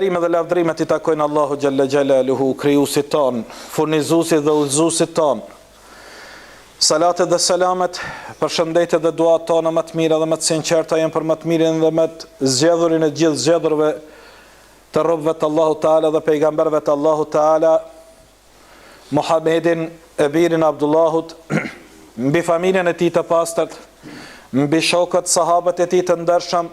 Rime dhe lavdrimet I takojnë Allahu Gjelle Gjelaluhu, krijuesit ton, furnizuesit dhe udhëzuesit ton. Salatet dhe selamet, përshëndetjet dhe duat tona më të mira dhe më të sinqerta janë për më të mirin dhe më të zgjedhurin e gjithë zgjedhurve të robëve të Allahu Teala dhe pejgamberëve të Allahu Teala, Muhammedin e birin Abdullahut, mbi familjen e tij të pastërt, mbi shokët, sahabët e tij të ndershëm,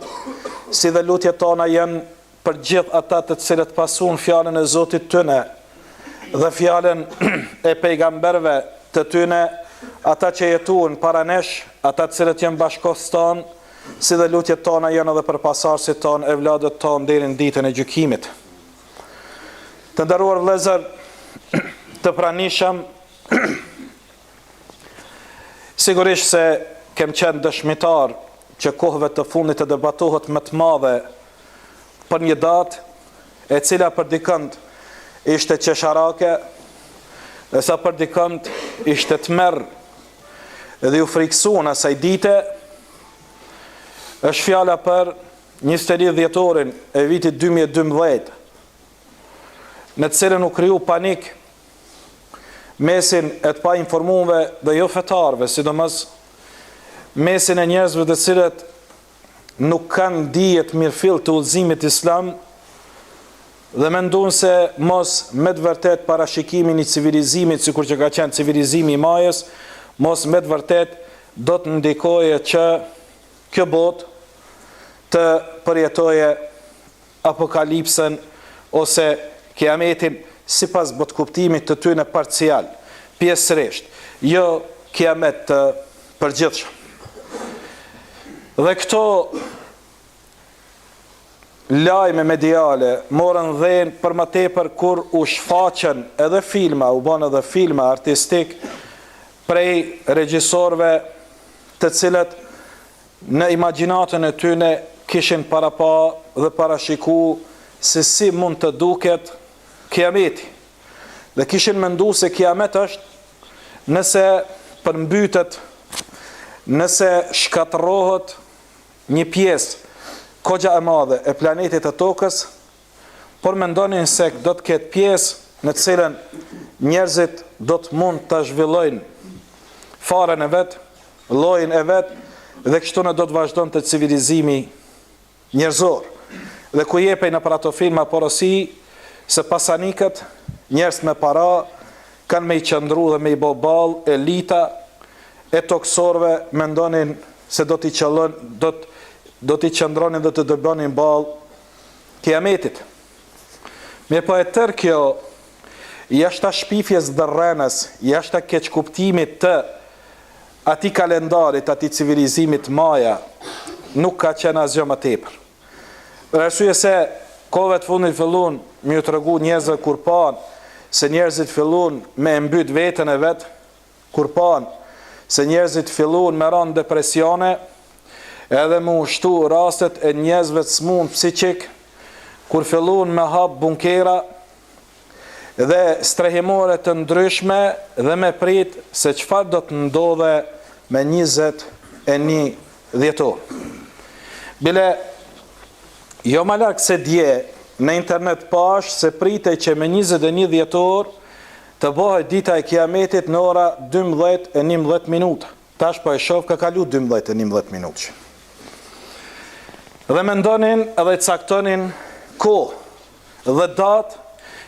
si dhe lutjet tona janë për gjithë ata të cilët pasun fjalën e Zotit tyne dhe fjalën e pejgamberëve të tyne, ata që jetuan para nesh, ata të cilët janë bashkës tonë, si dhe lutjet tona janë edhe për pasardhësit tonë, evladët tonë deri në ditën e gjykimit. Të nderuar vëllezër, të pranishëm, sigurisht se kem qenë dëshmitar që kohëve të fundit të debatohet më të madhe për një datë e cila për dikënd ishte qesharake, dhe sa për dikënd ishte tmerr dhe u friksuan asaj dite, është fjala për 20 dhjetorin e vitit 2012, në të cilën u kriju panik mesin e të pa informuarve dhe jo fetarëve, sidomos mesin e njerëzve të cilët nuk kanë dijet mirëfill të udhëzimit islam dhe mendojnë se mos me të vërtet parashikimin I civilizimit, sikur që ka qenë civilizimi I majës, mos me të vërtet do të ndikoje që kjo botë të përjetoje apokalipsën ose kiametin sipas botkuptimit të tyre parcial, pjesërisht, jo kiamet të përgjithshëm. Dhe këto lajme mediale morën dhënë për më tepër kur u shfaqen edhe filma, u bën edhe filma artistik prej regjisorëve të cilët në imagjinatën e tyre kishin parapa dhe parashiku se si mund të duket kiameti. Dhe kishin menduar se kiamet është nëse përmbytet, nëse shkatërrohet një pjesë kogja e madhe e planetit të tokës, por mendonin se do të ketë pjesë në të cilën njerëzit do të mund të zhvillojnë faren e vet, llojin e vet, dhe kështu ne do të vazhdonte civilizimi njerëzor. Dhe ku jepej në për ato filma porosi se pasanikët, njerëz me para, kanë me I qëndru dhe me I bobal, elita e toksorëve mendonin se do t'i qëndronin dhe të dëbonin ballë kiametit. Mirë po e tërë kjo, jashta shpifjes dhe rrenës, jashta keqkuptimit të ati kalendarit, ati civilizimit maja, nuk ka qenë asgjë më tepër. Për arsye se kohëve të fundit fillun më u tregu njerëzve kur pan se njerëzit fillun me mbyt veten e vet, kur pan se njerëzit fillun me rënë depresione, edhe më ushtu rastet e njerëzve të smund psiqik, kur fillun me hap bunkera dhe strehimore të ndryshme dhe me prit se çfarë do të ndodhe me 21 dhjetor. Bile, jo më larg se dje, në internet pash se pritej që me 21 dhjetor të bëhet dita e kiametit në ora 12:11 minuta. Tash po e shoh ka kalu 12:11 minutë. Dhe mendonin edhe caktonin kohë dhe datë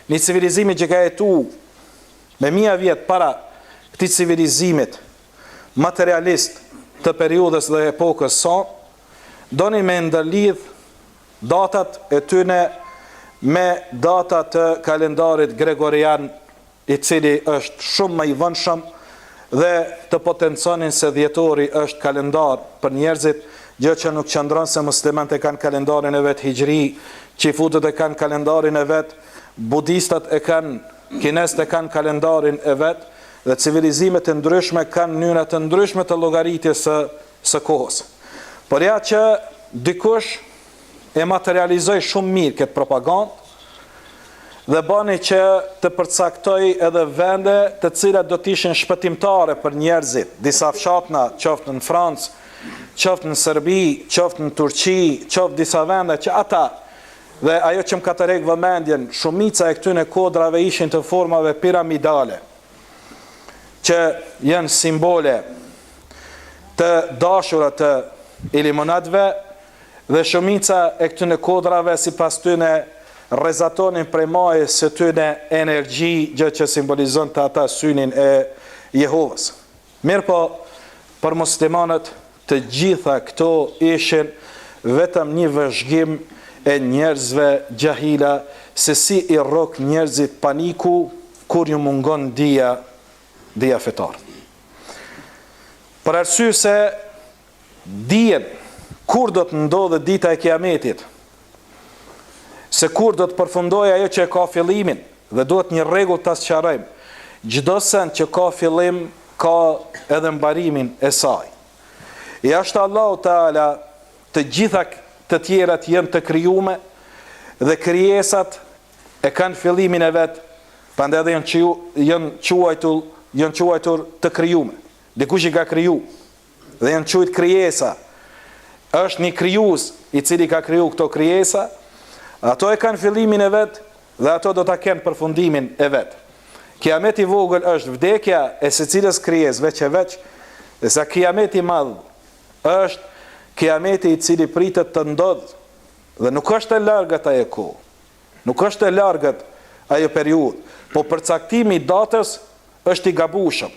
një civilizimi që ka jetuar me 1000 vjet para këtij civilizimit materialist të periudhës dhe epokës son, donin me ndërlidh datat e tyne me data të kalendarit gregorian, I cili është shumë më I vëndshëm dhe të potenconin se dhjetori është kalendar për njerëzit, gjë që nuk qëndron se muslimanët e kanë kalendarin e vet hijri, qifutët e kanë kalendarin e vet, budistat e kanë, kinestët e kanë kalendarin e vet, dhe civilizimet e ndryshme kanë mënyra të ndryshme të llogaritjes së kohës. Por ja që dikush e materializoi shumë mirë këtë propagandë dhe bani që të përcaktoj edhe vende të cilat do të ishin shpëtimtare për njerëzit, disa fshatna, qoftë në Francë, qoftë në Serbi, qoftë në Turqi, qoftë disa vende që ata Dhe ajo që më ka të rek vëmendjen, shumica e këtyne kodrave ishin të formave piramidale, që janë simbole të dashura të ilimonatve, dhe shumica e këtyne kodrave si pas tyne rezatonin prej majës së tyne energji, gjë që simbolizon të ata synin e Jehovës. Mirë po, për muslimanët të gjitha këto ishin vetëm një vëzhgim e njerëzve gjahila, se si i rrok njerëzit paniku kur ju mungon dia fetar. Për arsye se dijen kur do të ndodhe dita e kiametit, se kur do të përfundoj ajo që e ka fillimin, dhe duhet një rregull ta sqarojmë. Çdo sen që ka fillim ka edhe mbarimin e saj. Jashtë Allahu Teala, të gjitha të tjerat janë të krijuar dhe krijesat e kanë fillimin e vet, prandaj edhe janë quajtur të krijuar. Dikush i ka kriju dhe janë quajtur krijesa. Është një krijues i cili ka kriju këto krijesa, ato e kanë fillimin e vet dhe ato do ta kenë përfundimin e vet. Kiameti i vogël është vdekja e secilës krijesë veç e veç, dhe sa kiameti i madh është kiameti i cili pritet të ndodhë, dhe nuk është e largët ajo kohë, nuk është e largët ajo periudhë, po përcaktimi i datës është i gabueshëm,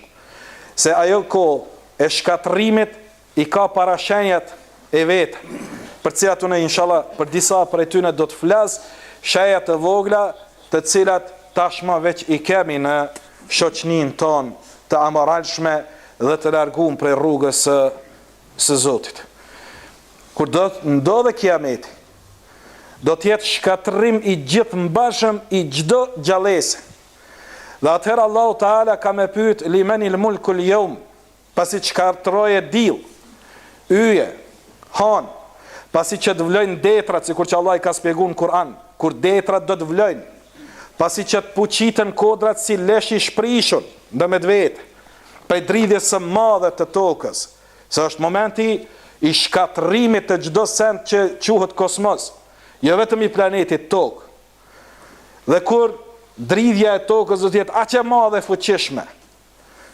se ajo kohë e shkatrimit i ka parashenjat e vetë, për cilat unë inshallah për disa prej tyre do të flas, shenja të vogla, të cilat tashmë veç i kemi në shoqëninë tonë të amoralshme dhe të larguar prej rrugës së Zotit. Kur do të ndodhe kiameti, do të jetë shkatrim i gjithë mbashëm i çdo gjallëse. Dhe atëherë Allahu Teala ka më pyet limenil mulkul yawm, pasi shkatroje diell, yje, han, pasi që të vlojnë detrat, sikur që Allah i ka shpjeguar në Kur'an, kur detrat do të vlojnë, pasi që të puqiten kodrat si lesh i shprishur ndë me vetë, prej dridhjes së madhe të tokës, se është momenti i shkatrimit të çdo send që quhet kosmos, jo vetëm i planetit tokë. Dhe kur dridhja e tokës do të jetë aq e madhe e fuqishme,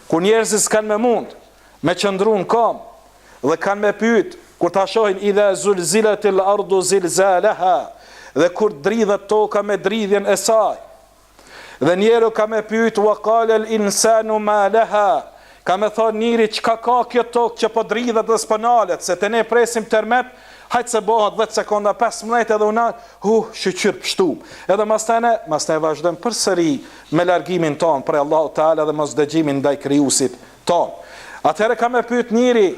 kur njerëzit s'kan më mund me qëndru në kam, dhe kanë me pyet, kur ta shohin idha zulzilatil ardu zilzalaha, dhe kur dridhet toka me dridhjen e saj. Dhe njeriu ka me pyet wa qala al insanu ma laha, ka me thonë njëri çka ka kjo tokë që po dridhet dhe s'panalet, se te ne presim tërmet, hajtë se bëhat 10 sekonda 15 edhe una shqyr pështum. Edhe mastaj vazhdojmë përsëri me largimin ton për Allahu Teala dhe mos dëgjimin ndaj krijuesit ton. Atëherë ka me pyet njëri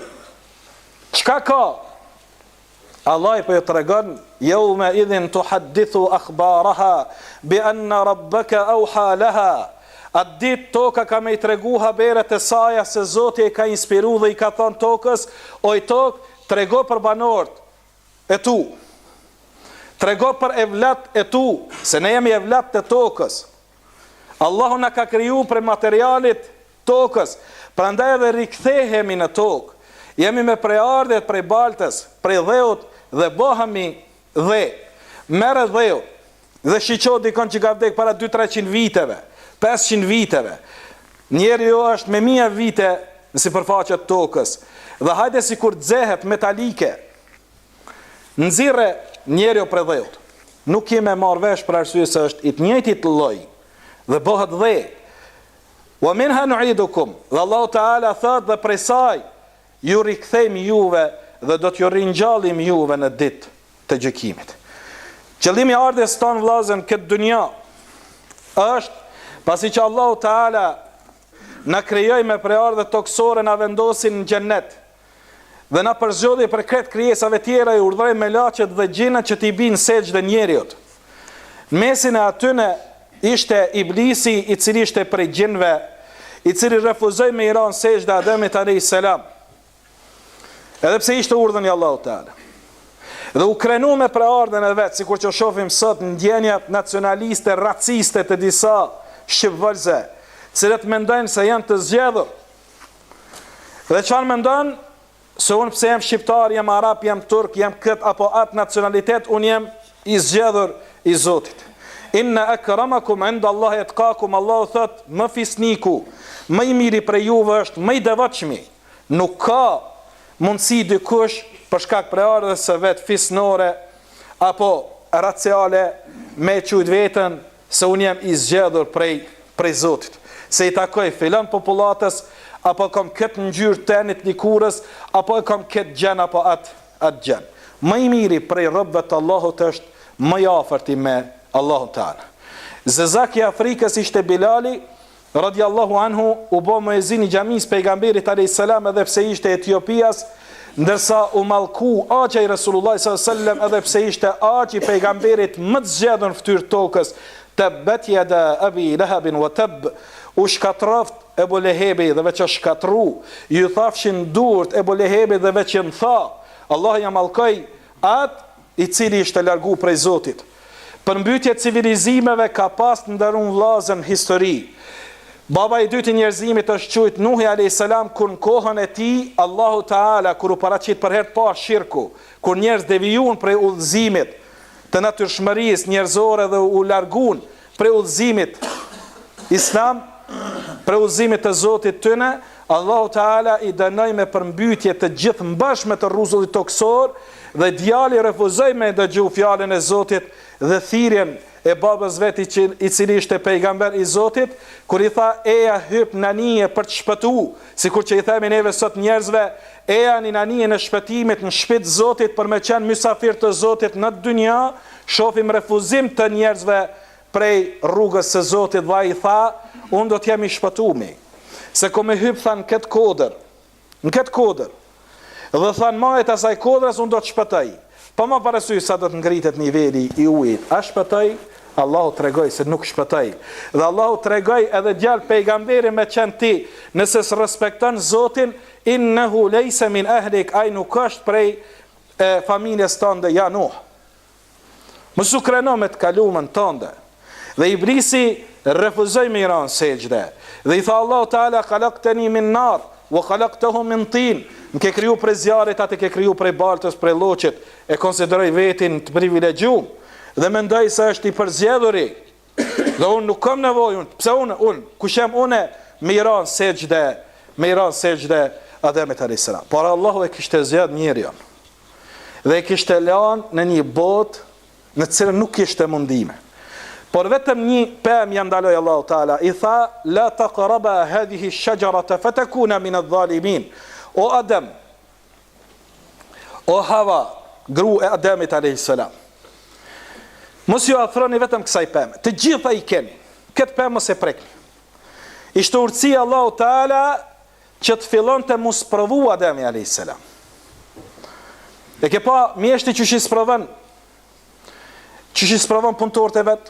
çka ka? Allah i po ju tregon yawma idhin tuhaddithu akhbaraha bi anna rabbaka awha laha. Atë ditë toka ka me i tregu haberet e saja se Zoti i ka inspiru dhe i ka thonë tokës, oj tokë, trego për banorët e tu, trego për evlat e tu, se ne jemi evlat të tokës. Allahu na ka kriju për materialit tokës, prandaj edhe rikthehemi në tokë. Jemi me preardhjet prej baltës, prej dheut, dhe bëhemi dhe, merë dheut, dhe shiqot dikon që ka vdek para 200-300 viteve, 500 viteve. Njeri jo është me 1000 vite në sipërfaqet tokës, dhe hajde si kur dzehet metalike, nëzire njeri jo prej dheut. Nuk jeme marrë vesh për arsye se është i të njëjtit lloj, dhe bëhet dhe. Wa minha nu'idukum, dhe Allahu Teala thot dhe prej saj, ju rikthejmë juve dhe do t'ju ringjallim juve në ditë të gjykimit. Qëllimi i ardhes tonë vllazën këtë dunja është, pasi që Allahu Teala na krijoi me preardhje toksore, na vendosin në xhennet dhe na përzgjodhi për këtë krijesave tjera, i urdhëroi me laçet dhe gjinat që t'i binë sejdë njeriut. Në mesin e atyne ishte Iblisi, i cili ishte prej gjinëve, i cili refuzoi me i ranë sejdë Ademit alayhis salam, edhe pse ishte urdhën i Allahu Teala. Dhe u krenu me preardhjen e vet, sikur që shohim sot në ndjenjat nacionaliste, raciste të disa shqipvëlze, cilët mendojnë se janë të zgjedhur. Dhe çfarë mendojnë? Se unë pse jam shqiptar, jam arab, jam turk, jam kët apo atë nacionalitet, unë jam i zgjedhur i Zotit. Inna akramakum inda Allahi atqakum, Allahu thot, më fisniku, më i miri prej juve është më i devotshmi. Nuk ka mundësi dikush për shkak për ardhës së vet fisnore apo raciale me qujt veten se unë jam i zgjedhur prej Zotit, se i takoj filan popullatës, apo kam këtë ngjyrë tenit likurës, apo e kam këtë gjën apo atë gjën. Më i miri prej robëve të Allahut është më i afërti me Allahun Teala. Zezaki i Afrikës ishte Bilali radiallahu anhu, u bë muezin i xhamisë pejgamberit alayhis salam edhe pse ishte Etiopias, ndërsa u mallku aqja i Resulullah sallallahu alaihi wasallam edhe pse ishte aqi i pejgamberit më të zgjedhur në fytyrë tokës. Tabbat yada abi lahab wa tab, u shkatroft Ebu Lehebi dhe veç shkatru, ju thafshin durt Ebu Lehebi dhe veç në tha, Allah ja mallkoi atë i cili ishte largu prej Zotit. Përmbytje civilizimeve ka pas të ndërun vllazën histori. Baba i dytë i njerëzimit është quajt Nuhi alayhis salam, kur në kohën e tij Allahu Taala kur u paraqit për herë të parë shirku, kur njerëz devijuan prej udhëzimit të natyrshmërisë njerëzore dhe u larguan prej udhëzimit islam, për udhëzimit të Zotit tyne, Allahu Taala i dënoi me përmbytje të gjithë mbashme të rruzullit toksor, dhe djali refuzoi me dëgju fjalën e Zotit dhe thirrjen e babës vet i cili ishte pejgamber i Zotit, kur i tha eja hyp nanije për të shpëtu, sikur që i themi neve sot njerëzve, eja një nanije në shpëtimit në shtëpitë Zotit për me qenë mysafir të Zotit në dynja, shohim refuzim të njerëzve prej rrugës së Zotit, dhe i tha, unë do t'jemi shpëtumi, se ko me hyp tha në këtë kodër, dhe tha në majet asaj kodrës unë do të shpëtoj, pa ma parasysh sa do të ngritet niveli i ujit, a shpëtoj? Allahu tregoj se nuk shpëtoj, dhe Allahu tregoj edhe djalë pejgamberi me qenë ti, nëse së respekton Zotin, innehu lejse min ahlik, aj nuk është prej familjes tënde, ja Nuh. Mësu kreno me të kalumën tënde. Dhe Iblisi refuzoi me ran sejdë. Dhe i tha Allahu Taala khalaqtani min nar wa khalaqtahu min tin. Më ke kriju prej zjarrit, atë ke kriju prej baltës, prej lloçit. E konsideroj vetin të privilegjuar dhe mendoj se është i përzgjedhuri. Dhe unë nuk kam nevojë, pse unë kush jam unë me ran sejdë Ademit alayhis salam. Por Allahu e kishte zgjedh njeriu. Dhe e kishte lënë në një botë në cilën nuk kishte mundime. Por vetëm një pemë ja ndaloi Allahu Taala, i tha la taqraba hadhihi ash-shajarata fatakuna min adh-dhalimin. O Adem, o Hava, gru e Ademit alayhis salam, mos ju afroni vetëm kësaj pemë, të gjitha i keni, këtë pemë mos e prekni. Ishte urtësia Allahu Taala që të fillon të mos provu Ademi alayhis salam. E ke pa mjeshti që shi sprovon punëtorët e vet,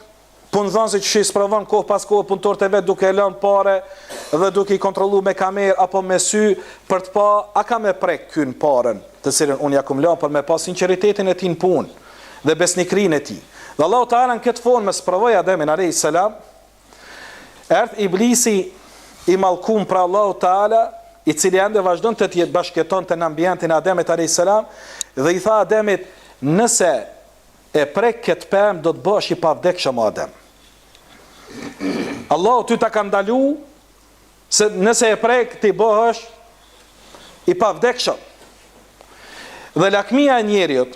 punëdhënësi që shi sprovon kohë pas kohë punëtorët e vet duke lënë pare dhe duke i kontrolluar me kamerë apo me sy për të pa a ka me prek kyn parën, të cilën unë ja kam lënë për me pa sinqeritetin e tij në punë dhe besnikrinë e tij. Dhe Allahu Taala në këtë formë sprovoi Ademin alayhis salam, erdhi Iblisi i mallkuar për Allahu Taala, i cili ende vazhdon të jetë bashkëtonte në ambientin e Ademit alayhis salam, dhe i tha Ademit, nëse e prek këtë pemë do të bësh i pavdekshëm Adem. Allahu ty ta ka ndalu se nëse e prek ti bëhesh i pavdekshëm. Dhe lakmia e njeriut,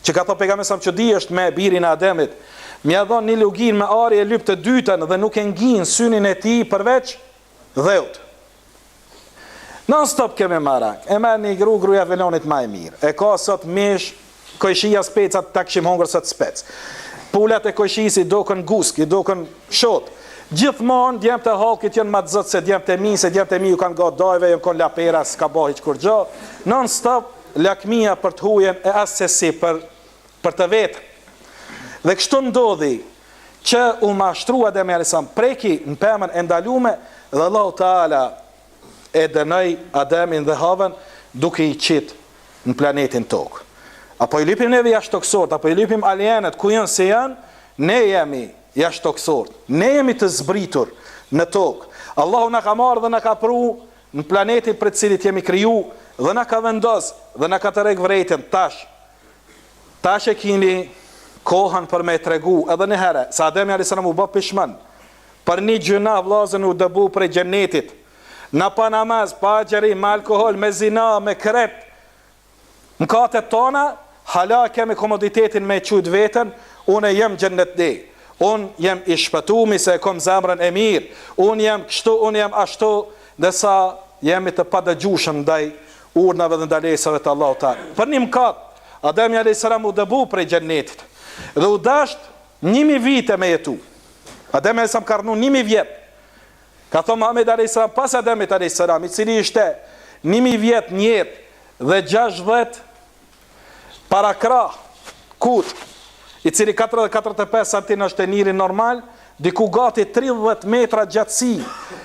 që ka thënë pejgamberi sa që di është me birin e Ademit, m'ia dhon një lugin me ari e lyp të dytën dhe nuk e ngjin synin e tij përveç dheut. Non stop keme marak, e merr një gruja velonit më e mirë. E ka sot mish, kojshia specat ta kishim hongër sot spec. Pulat e kojshisi dokën gusk, i dokën shot. Gjithmonë djemtë e hallkit janë më të zot se djemtë e mi, se djemtë e mi ju kanë got dajve, ju kanë lapera, s'ka bëhi kur gjë. Non stop lakmia për të hujen e asesi për të vetë. Dhe kështu ndodhi që u mashtrua Ademi alayhis salam, preki në pemën e ndalume dhe Allahu Taala e dënoi Ademin dhe Havën duke i qit në planetin tokë. Apo i lypim neve jashtë tokësort, apo i lypim alienet ku janë se janë, ne jemi jashtë tokësort. Ne jemi të zbritur në tokë. Allahu na ka marrë dhe na ka pru në planetin për të cilit jemi kriju dhe na ka vendos dhe na ka të rek vrejtën tash. Tash e kini kohën për me tregu edhe një herë, se Ademi a.s. u bë pishman për një gjuna vllazën u dëbu prej xhenetit, në pa namaz, pa agjerim, me alkohol, me zina, me kret, mëkatet tona, hala kemi komoditetin me qujt veten, unë jem xhennet dhe, unë jem i shpëtumi se kom zemrën e mirë, unë jem kështu, unë jem ashtu, desa jemi të padëgjushëm ndaj urnave dhe ndalesave të Allahut Teala. Për një mëkat, Ademi a.s. u dëbu prej xhennetit dhe u dasht 1000 vite me jetu. Ademi a.s. ka rnu 1000 vjet. Ka thonë Muhammed a.s. pas Ademit a.s. i cili ishte 1000 vjet njetë dhe 60 para krah, kut, i cili 45 cm është e njëri normal, diku gati 30 metra gjatësi.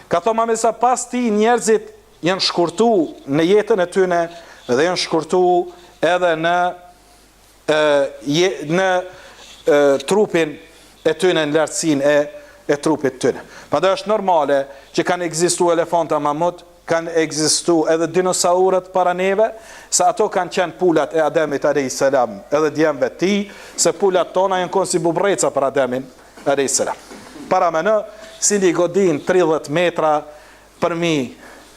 Ka thonë Muhammed a.s. pas ti njerëzit janë shkurtu në jetën e tyne dhe janë shkurtu edhe në trupin e tyne, në lartësin e trupit tyne. Prandaj është normale që kanë ekzistuar elefanta mamut, kanë ekzistuar edhe dinosaurët para neve, se ato kanë qenë pulat e Ademit a.s. edhe djemve ti, se pulat tona janë konë si bubreca për Ademin a.s. Para me në, si një godin 30 metra përmi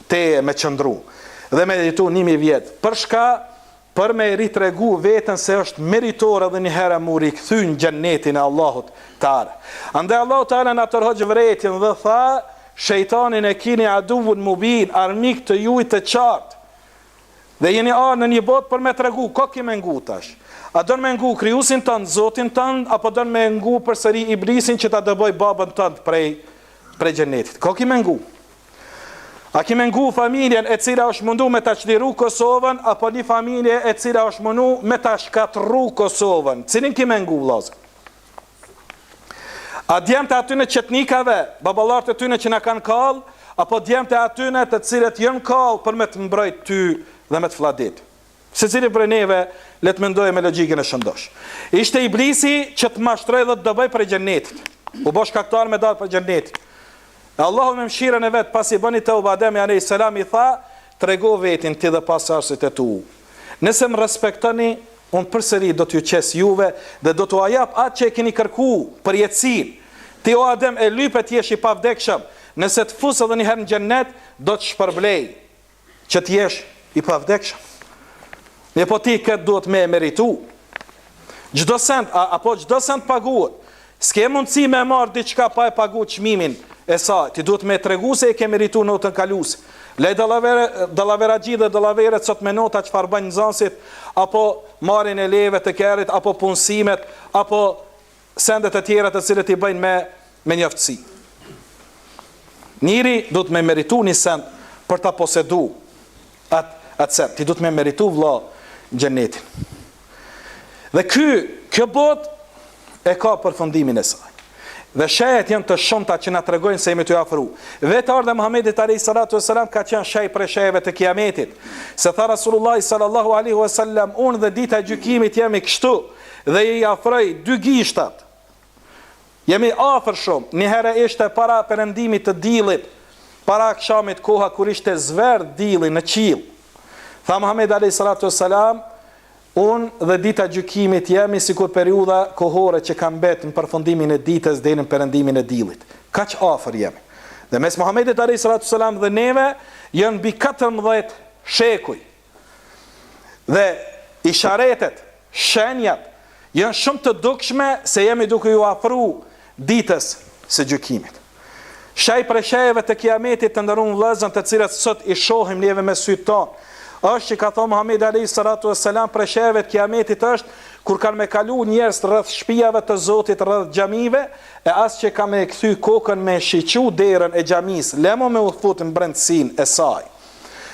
te me qëndru dhe me ditu 1000 vjetë. Për shka? Për me ritregu vetën se është meritor edhe një herë mu rikthyn gjennetin e Allahut Teala. Andaj Allahu Teala na tërhoq vërejtjen dhe tha, shejtanin e kini aduvun mubin, armik të juj të qartë. Dhe jeni arë në një botë për me tregu, ko ki me ngu tash? A dënë me ngu krijuesin tënd, Zotin tënd, apo dënë me ngu përsëri iblisin që ta dëboj babën tënd prej gjennetit? Ko ki me ngu? A ki me ngu familjen e cila është mundu me ta çliru Kosovën, apo një familje e cila është mundu me ta shkatru Kosovën? Cilin ki me ngu, vllazë? A djemtë atyne qetnikave, baballarët e tyne që na kanë kall, apo djemtë atyne të cilët janë kall për me të mbrojt ty dhe me të fladit? Secili prej neve le të mendojë me logjikën e shëndosh. Ishte iblisi që të mashtroi dhe të dëboj për xhenetit. U bosh kaktar me dal për xhenetit. Allahu me mëshirën e vetë, pas i bëni të Ademi a.s. i tha, trego vetin ti dhe pasarësit e tu. Nëse më respektoni, unë përsëri do t'ju qes juve dhe do t'u ajap atë që e keni kërku për jetësin. Ti o Adem e lypet jesh i pavdekshëm, nëse të fusë edhe njëherë në gjennet, do të shpërblej që t'jesh i pavdekshëm. Një po ti këtë duhet me meritu. Gjdo sent, apo gjdo sent paguët, s'ke mundësi me marrë diçka pa e paguët çmimin e saj, ti duhet me tregu se e ke meritu notën kaluese. Lej dallavera gjithë dhe dallaveret sot me nota çfarë bën nxënësit, apo marrin e leve të kerit, apo punësimet, apo sendet e tjera të cilët i bëjnë me njoftësi. Njëri duhet me meritu një send për ta posedu atë send. Ti duhet me meritu vëlla xhenetin. Dhe kjo botë e ka përfundimin e saj. Dhe shejet janë të shumta që na tregojnë se jemi të afru. Vetë ardha Muhamedit a.s. ka qenë shej për shejeve të kiametit. Se tha Rasulullah sallallahu alaihi wasallam, unë dhe dita e gjykimit jemi kështu dhe i afroj 2 gishtat. Jemi afër shumë. Një herë ishte para perëndimit të diellit, para akşamit koha kur ishte zver dielli në qiell. Tha Muhamedi a.s. unë dhe dita gjykimit jemi sikur periudha kohore që ka mbet në përfundimin e ditës deri në perëndimin e diellit. Kaq afër jemi. Dhe mes Muhamedit a.s. dhe neve janë mbi 14 shekuj. Dhe isharetet, shenjat janë shumë të dukshme se jemi duke ju afru ditës së gjykimit. Shej për shejeve të kiametit të ndërun vëllezër të cilat sot i shohim neve me sytë tonë, është që ka thonë Muhamedi a.s. për shejeve të kiametit është kur kanë me kalu njerëz rreth shtëpive të Zotit, rreth xhamive, e as që ka me kthy kokën me shiqu derën e xhamis, lemo me u fut në brendësinë e saj.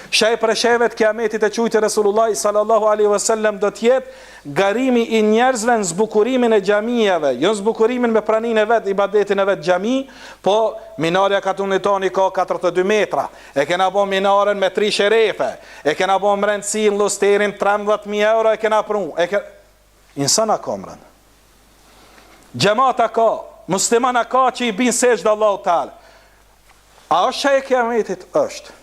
Shej për shejeve të kiametit e quajti Resulullah sallallahu alaihi wasallam do të jetë garimi i njerëzve në zbukurimin e xhamijave, jo zbukurimin me praninë e vet, ibadetin e vet xhami, po minarja katunitoni ka 42 metra. E kena bën minaren me 3 sherefe. E kena bën mbrendësinë lusterin 13.000 euro e kena pru. Insana ka mbrend. Xhamata ka, muslimana ka që i bin sejdë Allahu Teala. A është shej e kiametit? Është.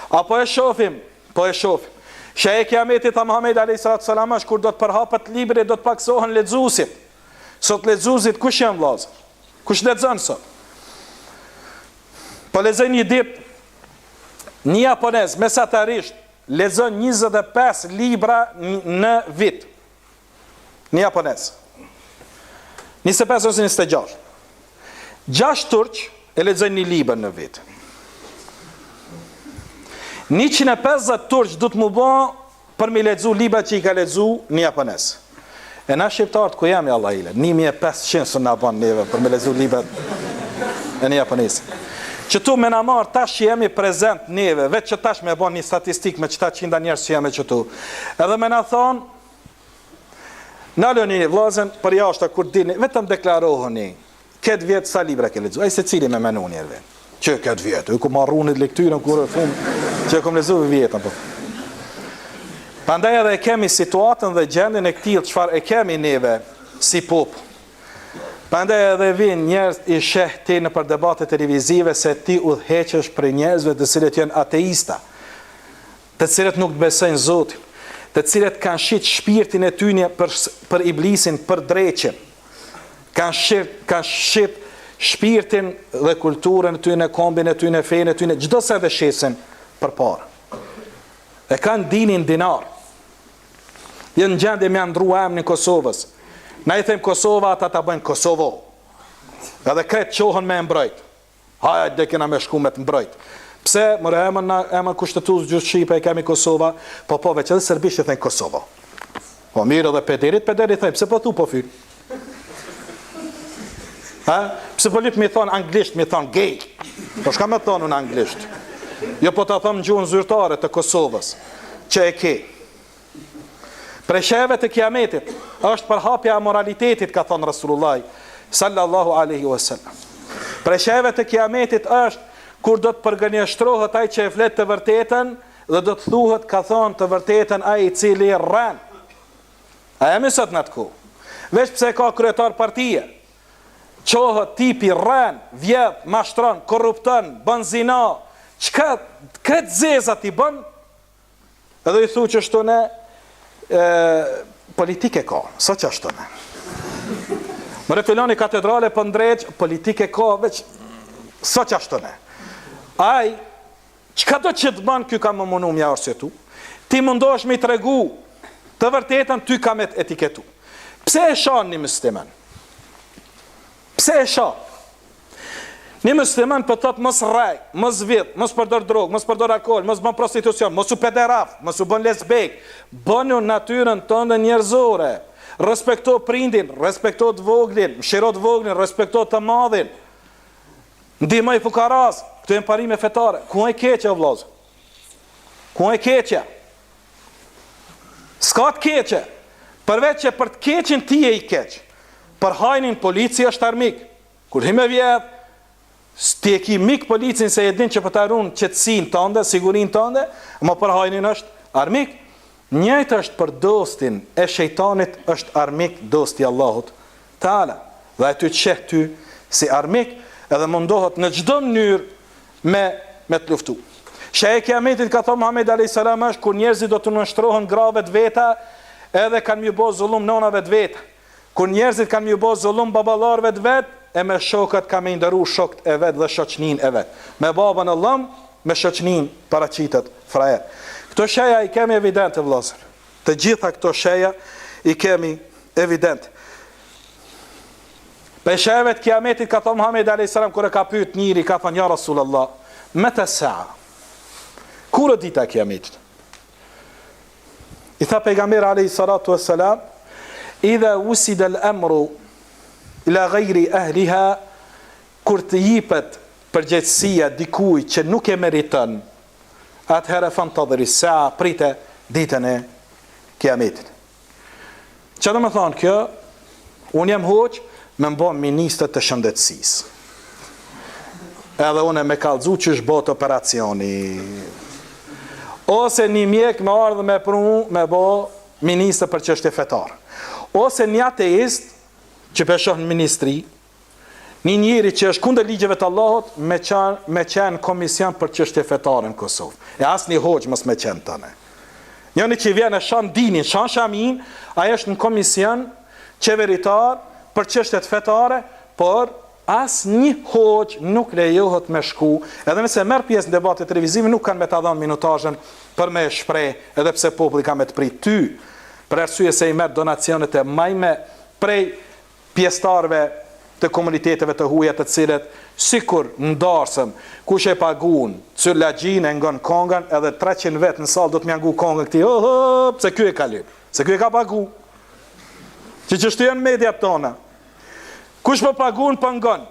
Apo e shohim? Po e shohim. Shej e kiametit a Muhamedi a.s. kur do të përhapet libri do të paksohen lexuesit. Sot lexuesit kush janë vllazë? Kush lexon sot? Po lexoj një ditë një japonez mesatarisht lexon 25 libra në vit. Një japonez. 25 ose 26. 6 turq e lexojnë një libër në vit. 150 turq du të mu bo për me lexu libra që i ka lexu një japonez. E na shqiptarët ku jam, Allah ile, 1500 së nga ban neve për me lexu libra e një japonez. Që tu me na marë tash që jemi prezent neve, vetë që tash me bon një statistik me qëta 100 njerës që jemi që tu. Edhe me na thonë, në lëni vlazen, për jashtë kur dini, vetëm deklarohëni, këtë vjetë sa libra ke lexu, a i se cili me menu njerëve. Që këtë vjetë, ku marrunit lektyrën, kur e fumë, që e kom lezu vjetën. Pandaj edhe e kemi situatën dhe gjendin e këtil, qëfar e kemi neve si popë. Pandaj edhe vinë njerëz i sheh ti në për debate televizive se ti udhëheqesh për njerëzve të cilët janë ateista, të cilët nuk të besojnë Zotin, të cilët kanë shit shpirtin e tyre për iblisin, për dreqen, kanë shit shpirtin dhe kulturën e tyre, kombin e tyre, fejnë e tyre, çdo sa dhe shesin për parë. E kanë dinin dinar. Jënë gjendje me ndrua emrin Kosovës. Na i them Kosova, ata ta bëjnë Kosovo. Edhe kretë qohën me mbrojt. Hajt dhe kena me shku me të mbrojt. Pse, mërë emën kushtetues gjusë Shqipe e kemi Kosova, po veç edhe serbisht e thejnë Kosovo. Po mirë edhe pederit thejnë, pse po tu po fyr? Pse po lypë mi thonë anglisht, mi thonë gay. Po shka me thonë në anglisht? Jo po ta thonë në gjuhën zyrtare të Kosovës, që e ke. Presheve të kiametit është përhapja e moralitetit, ka thonë Rasulullah sallallahu alaihi wasallam. Presheve të kiametit është kur do të përgënjeshtrohet ai që e flet të vërtetën dhe do të thuhet ka thonë të vërtetën ai i cili rran. A jemi sot në atë kohë? Veç pse ka kryetar partije, qohët tipi rran, vjedh, mashtron, korrupton, bën zina, çka këtë zezat i bën, edhe i thu që shtu ne politike ka, sa që ashtu ne. Më refiloni katedrale për ndreq, politike ka, veç, sa që ashtu ne. Aj, qka do që të banë, kjo ka më munu mja arsye tu, ti mundosh me i tregu, të vërtetën, ty ka me të etiketu. Pse e shanë një musliman? Pse e shanë? Një musliman për tëtë mos raj, mos vidh, mos përdor drogë, mos përdor alkohol, mos bën prostitucion, mos u pederaf, mos u bën lesbek, bënu natyrën tënde njerëzore, respekto prindin, respekto të voglin, mshiro të voglin, respekto të madhin, ndihmoj fukaras, këtu e në parime fetare, ku e keqja o vlazë? Ku e keqja? S'ka të keqja, përveç që për të keqin ti e i keq, për hajnin polici është armik, kur hime vjedh, ti e ki mik policin se e din që për të arun qëtësin tënde, sigurin tënde, më për hajnin është armik. Njëjtë është për dostin e shejtanit, është armik dosti Allahut Taala. Dhe e ty qeh ty si armik, edhe mundohet në çdo mënyrë me të luftu. Sheh e kiametit ka thonë Muhamedi alayhis salam është kur njerëzit do të nështrohen grave të veta, edhe kanë mjë bo zullum nonave të veta. Kur njerëzit kanë mjë bo zullum baballarëve të vetë, e me shokët ka me ndëru shokët e vetë dhe shoqnin e vetë. Me babën e lëm, me shoqnin paraqitet frajer. Këto sheja i kemi evident e vllazër. Të gjitha këto sheja i kemi evident. Për shejeve të kiametit ka thonë Muhamedi alayhis salam kur e ka pyet njëri, ka thënë ja Rasulullah, meta saa? Kur është dita e kiametit? I tha pejgamberi alayhis salatu wassalam, idha wusida al-amru ila ghairi ahliha, kur të jipet përgjegjësia dikuj që nuk e meriton, atëherë fantadhiri sa prite ditën e kiametit. Që do më thonë kjo, unë jam hoq me mbo ministër të shëndetësisë. Edhe unë me kallëzu që është botë operacioni. Ose një mjek me ardhë me prunu me bo ministër për çështje fetare. Ose një ateist që peshoh në ministri, një njëri që është kundër ligjeve të Allahut me qenë komision për çështje fetare në Kosovë. E asë një hoqë mos me qenë tëne. Njëni që vjen e shan dinin, shan shamin, ajo është në komision qeveritar për çështjet fetare, por asnjë hoç nuk lejohet me shku, edhe nëse merr pjesë në debate televizive, nuk kanë me ta dhënë minutazhin për me shpreh, edhe pse populli ka me të prit ty, për arsye se i merr donacionet e majme prej pjesëtarëve të komuniteteve të huaja, të cilët sikur ndarësëm, kush e pagun Cyllagjin e ngon kongën, edhe 300 vet në sallë do të më ngu kongën këtij. Pse ky e ka lyp? Se ky e ka pagu. Që shtyhen mediat tona. Kush po pagun po ngon.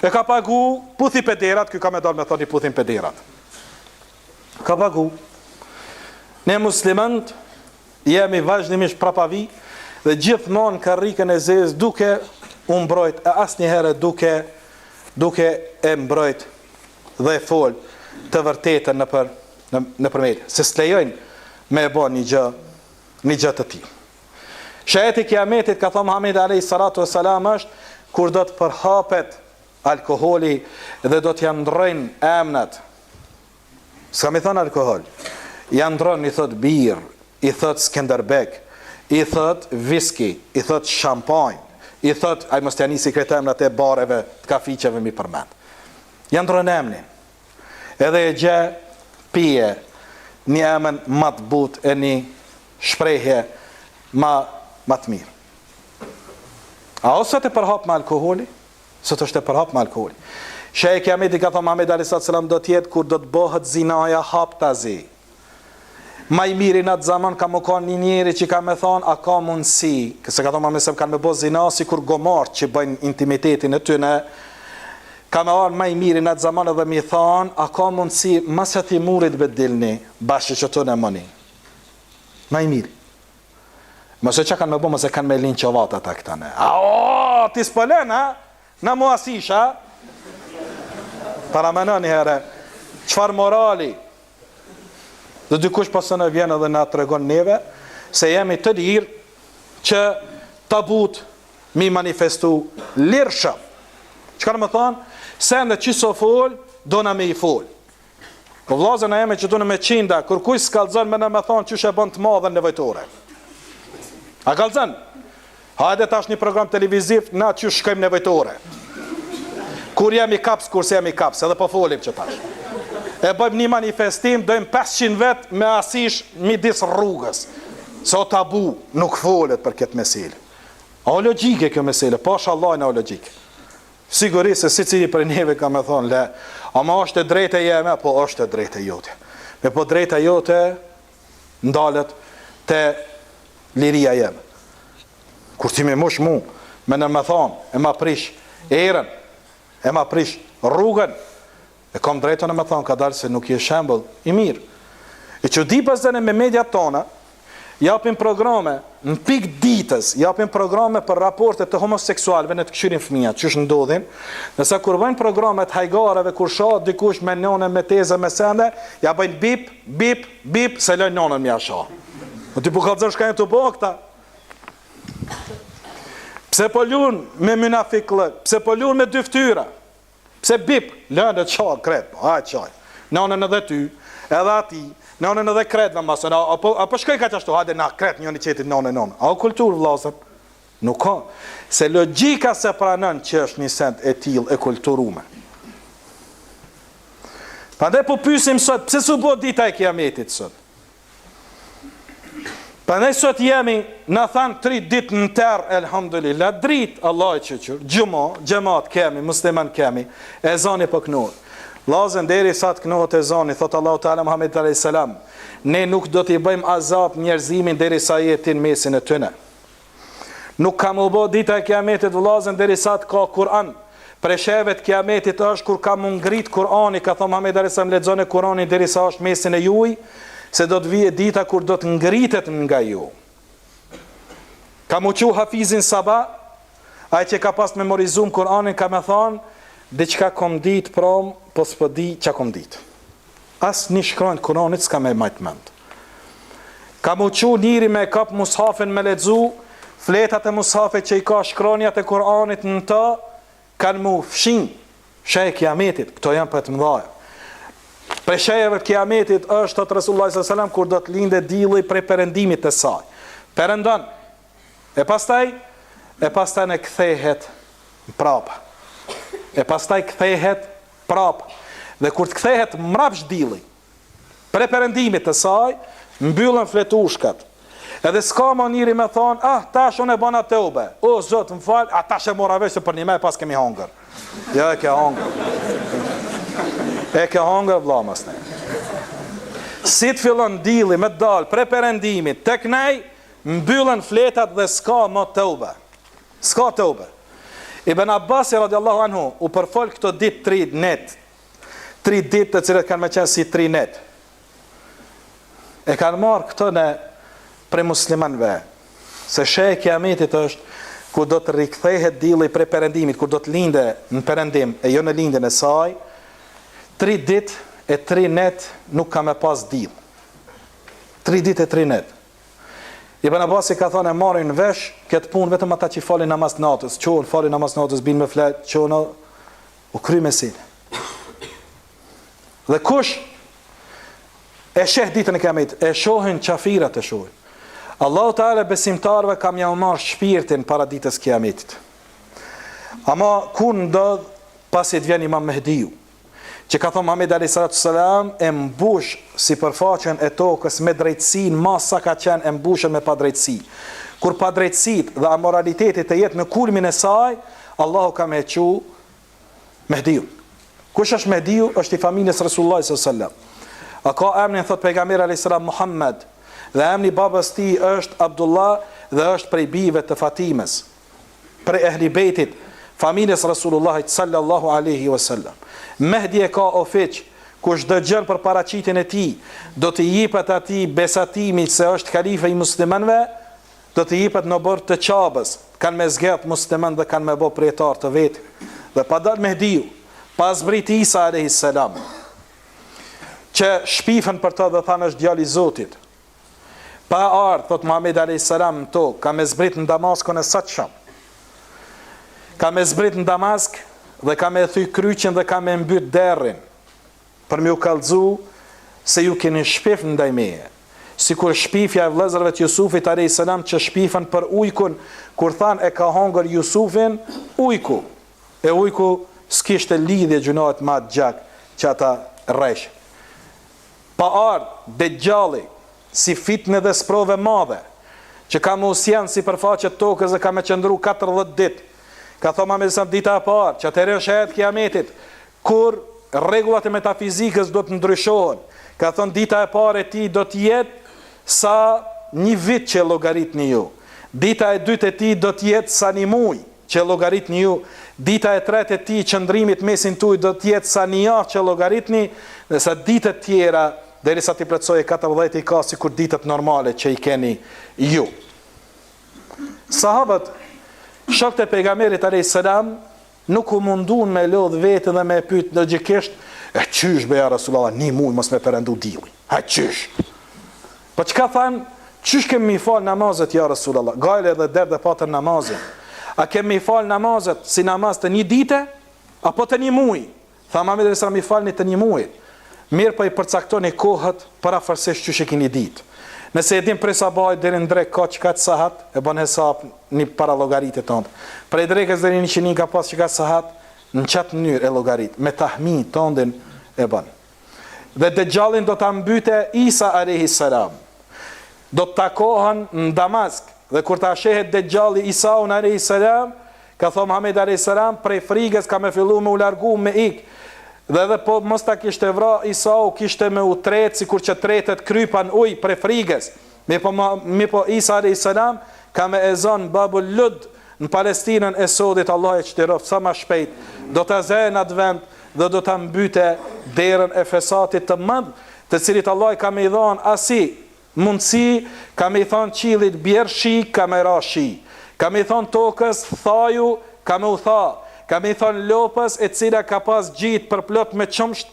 E ka pagu puthi pederat, ky ka me dalë me thoni puthin pederat. Ka pagu. Ne muslimant jemi vazhdimisht prapavi dhe gjithmonë karrikën e zezë duke u mbrojt, e asnjëherë duke e mbrojt dhe e fol të vërtetën në përmet, se s'lejojnë me e bo një gjë të tillë. Shaheti kiametit, ka thënë Muhamedi alayhi salatu wassalam, është kur do të përhapet alkoholi dhe do të janë ndrojnë emnat. S'ka me thënë alkohol. Janë ndrojnë, i thot birë, i thot Skenderbeg, i thot viski, i thot shampanjë, i thot, ai mos t'ja nisi këto emrat e bareve, të kafiqeve mi përmend. Janë ndrojnë emnin. Edhe e gjë pije një emën më të butë e një shprehje më të mirë. A ose të përhap me alkoholi? Sot është të përhap me alkoholi. Sheh kiameti, ka thënë Muhamedi alayhi salam, do të jetë kur do të bëhet zinaja haptazi. Ma i miri në atë zaman ka më kanë një njeri që ka me thonë, a ka mundësi, këse ka thonë Muhamedi se kanë me bo zina, si kur gomarë që bëjnë intimitetin e tyne, ka me arë ma i miri në atë zaman edhe mi thonë, a ka mundësi, mas e ti murit bedilni, bashkë që të në mëni. Ma i miri. Mëse që kanë me bo, mëse kanë me linë qëvat ata këtane. Ti s'pëlen, në mua asisha, para menë një herë, qëfar morali, dhe dikush pasë në vjenë edhe nga të regon neve, se jemi të lirë që tabut mi manifestu lirëshëm. Që ka në më thonë? Se në që so folë, do në me i folë. Po vlazën e jemi që do në me qinda, kur kush s'kalzën me në me thonë që shë bënd të madhe nevojtore. A kalzën? Hajde tash një program televiziv, na që shkojmë nevojtore. Kur jemi kaps, kur se jemi kaps, edhe po folim që tash. E bëjmë një manifestim, dojmë 500 vet me asish midis rrugës. Se o tabu nuk folet për këtë meselë. A o logjike kjo meselë, pasha Allah në o logjike. Sigurisht se si cili për neve ka me thonë, le, ama është e drejtë e jeme, po është e drejtë e jote. Me po drejtë e jote, ndalet të liria jeme. Kur ti me mush mu, me në me thonë, e ma prish erën, e ma prish rrugën, e kam drejtën e me thonë, ka dalë se nuk je shembull i mirë. E që di pasdene me mediat tona, japim programe, në pik ditës, japim programe për raporte të homoseksualve në të këshirin fëmija, që është ndodhin, nësa kur bëjnë programe të hajgareve, kur shoh dikush me nonën, me teze, me sende, ja bëjnë bip, bip, bip, se lojnë nonën mja shoh. Në ti pukalëzër shkajnë të bëgta. Pse po lunë me munafiklë, pse po lunë me dy ftyra, pse bip, lënë e qaj, kretë, hajtë qaj, nonën edhe ty, edhe ati, nonën edhe kretë në masën, apo shkoj ka qashtu, hajde na kretë njëni qetit nonën. A o kulturë vlazën? Nuk ka, se logjika se pranën që është një send e tilë e kulturume. Prandaj po pysim sot, pse su bo dita e kiametit sot? Prandaj sot jemi, në thanë 3 ditë në terë, elhamdulillah, dritë, Allah i qëqër, gjemat kemi, musliman kemi, e zani për kënurë. Lazën deri sa të kënohet e zani, thotë Allahu Teala Muhammed a.s. Ne nuk do t'i bëjmë azab njerëzimin deri sa jetin mesin e tyne. Nuk ka më bo dita e kiametit vëllazën deri sa të ka Kur'an. Preshevet kiametit është kur ka më ngrit Kur'ani, ka thonë Muhammed a.s. lexoni Kur'anin deri sa është mesin e juj, se do të vije dita kur do të ngritet nga ju. Ka më qu Hafizin Sabah, ai që ka pas memorizum Kur'anin, ka me thonë, diçka kom dit prom, po s'po di që kom dit. As një shkronjë Kur'anit s'ka me majtë mend. Ka më qu njëri me kap mushafin me lexu, fletat e mushafit që i ka shkronjat e Kur'anit në të, kanë mu fshin, shej kiametit, këto janë për të mëdhaja. Pre shejeve të kiametit është të Resulullah s.a.s. kur do të linde dilli prej perëndimit të saj. Perëndon. E pastaj, e pastaj ne kthehet prapa. E pastaj kthehet prapa. Dhe kur të kthehet mrapsht dielli, pre perëndimit të saj, mbyllen fletushkat. Edhe s'ka më njëri me thonë, tash unë e bana teube. O, Zot, më fal, tash e mora vesh se për një me pas kemi hongër. Ja, e ke hongër. E ke hongër, vlla masne. Si të fillon dielli me dal pre perëndimit, tek nej, mbyllen fletat dhe s'ka më teube. S'ka teube. Ibn Abbas radiallahu anhu u përfol këto ditë 3 net. 3 ditë të cilët kanë me qenë si 3 net. E kanë marrë këto në pre muslimanve. Se sheh e kiametit është ku do të rikthehet dielli pre perëndimit, ku do të linde në perëndim e jo në lindjen e saj. 3 ditë e 3 net nuk ka me pas diell. 3 ditë e 3 net. Ibn Abbasi ka thonë e marrin vesh këtë punë vetëm ata që falin namaz natës, çohen falin namaz natës, bin me flet, çohen u kry mesin. Dhe kush e sheh ditën e kiametit, e shohin qafirat e shohin. Allahu Teala besimtarve kam ja marr shpirtin para ditës kiametit. Ama ku ndodh pasi të vjen Imam Mehdiu, që ka thonë Muhamedi alayhi salatu sallam, e mbush si përfaqen e tokës me drejtësinë, mas sa ka qenë e mbushën me padrejtësi. Kur padrejtësitë dhe amoralitetit të jetë në kulmin e saj, Allahu ka me qu Mehdiu. Kush është Mehdiu? Është i familjes Resulullahit sallallahu alaihi wasallam. A ka emrin, thot pejgamberi alayhi salam, Muhammed, dhe emri babës tij është Abdullah dhe është prej bijve të Fatimes, prej ehli bejtit familjes Resulullahit sallallahu alaihi wasallam. Mehdi e ka ofiq, kush dëgjon për paraqitjen e tij, do të jepet atij besatimi se është kalife i muslimanëve, do të jepet në bord të Qabës, kanë me zgjedh musliman dhe kanë me bë prietar të vet. Dhe pa dal Mehdiu, pas zbrit Isa alayhi salam, që shpifën për të dhe thanë është djali i Zotit. Pa ardh, thot Muhamedi alayhi salam, ka me zbrit në Damaskun e Satsham. Ka me zbrit në Damask dhe ka me thy kryqin dhe ka me mbyt derrin për me u kallëzu se ju keni shpif ndaj meje. Sikur shpifja e vëllezërve të Jusufit alayhis salam që shpifën për ujkun, kur than e ka hongër Jusufin ujku. E ujku s'kishte lidhje gjunohet ma gjak që ata rresh. Pa ardh Dejjali si fitnë dhe sprove madhe, që ka më usjen si përfaqet tokës dhe ka me qëndru 40 ditë. Ka thoma me disa dita e parë, që atëherë është kiametit, kur rregullat e metafizikës do të ndryshohen. Ka thonë dita e parë e tij do të jetë sa një vit që llogaritni ju. Dita e dytë e tij do të jetë sa një muaj që llogaritni ju. Dita e tretë e tij qëndrimit mesin tuaj do të jetë sa një javë që llogaritni, dhe sa ditët tjera derisa ti plotësojë 14 i ka sikur ditët normale që i keni ju. Sahabët shokët e pejgamberit alayhis salam nuk u mundun me lodh vetë dhe me pyet logjikisht, e qysh be ja Rasulullah, një muaj mos me perëndu dielli. Ha qysh? Po çka than? Qysh kemi fal namazet ja Rasulullah? Gajle dhe derdhe patën namazin. A kemi fal namazet si namaz të një dite apo të një muaji? Tha Muhamedi sallallahu alaihi wasallam, i falni të një muaji. Mirë, po i përcaktoni kohët parafarsisht çysh e keni ditë. Nëse e dim prej sabahit deri në drekë ka çka sahat, e bën hesap një para llogaritë tonë. Prej drekës deri në 100 ka pas çka sahat, në çat mënyrë e llogarit, me tahmin tondën e bën. Dhe Dejjalin do ta mbyte Isa alayhis salam. Do të takohen në Damask, dhe kur ta shehet Dejjali Isaun alayhis salam, ka thonë Muhamedi alayhis salam, prej frigës ka me fillu me u largu me ik. Dhe edhe po mos ta kishte vra Isau, kishte me u tret, sikur që tretet krypan ujë pre frigës. Mi po Isa alayhis salam ka me ezon Babul Lud në Palestinën e Sodit, Allah e çtiroft sa më shpejt, do ta zënë atë vend dhe do ta mbyte derën e fesatit të madh, të cilit Allah ka me i dhënë asi mundësi, ka me i thonë qilit bjerë shi, ka me ra shi. Ka me i thonë tokës thaju, ka me u tha. Ka me i thonë lopës e cila ka pas gjitë për plot me qëmsht,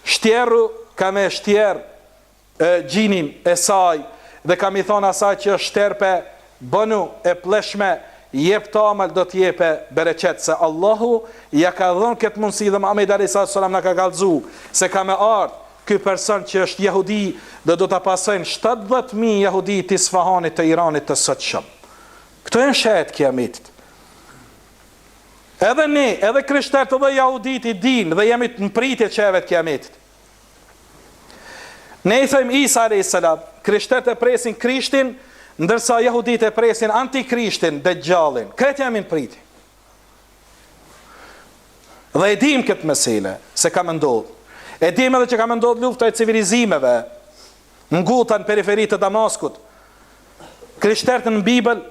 shtjerru ka me shtjerë gjinin e saj, dhe ka me i thonë asaj që është shterpe, bënu e pleshme, jep tamël do t'jepe bereqet, se Allahu ja ka dhënë këtë mundësi dhe Muhamedi alayhis salam na ka kallëzu, se ka me ardhë ky person që është jehudi dhe do t'a pasojnë 70.000 jehudi të Isfahanit të Iranit të sotshëm. Këto janë shehet kiametit. Edhe ne, edhe krishterët dhe jahudit i din dhe jemi në pritje çeve të kiametit. Ne i thëjmë Isa a.s. Krishterët e presin Krishtin, ndërsa jahudit e presin antikrishtin, Dejjalin. Kretë jemi në pritje. Dhe e dim këtë mesele, se ka më ndodhë. E dim edhe që ka më ndodhë lufta e civilizimeve, në Guta, në periferit të Damaskut. Krishterët në Bibël,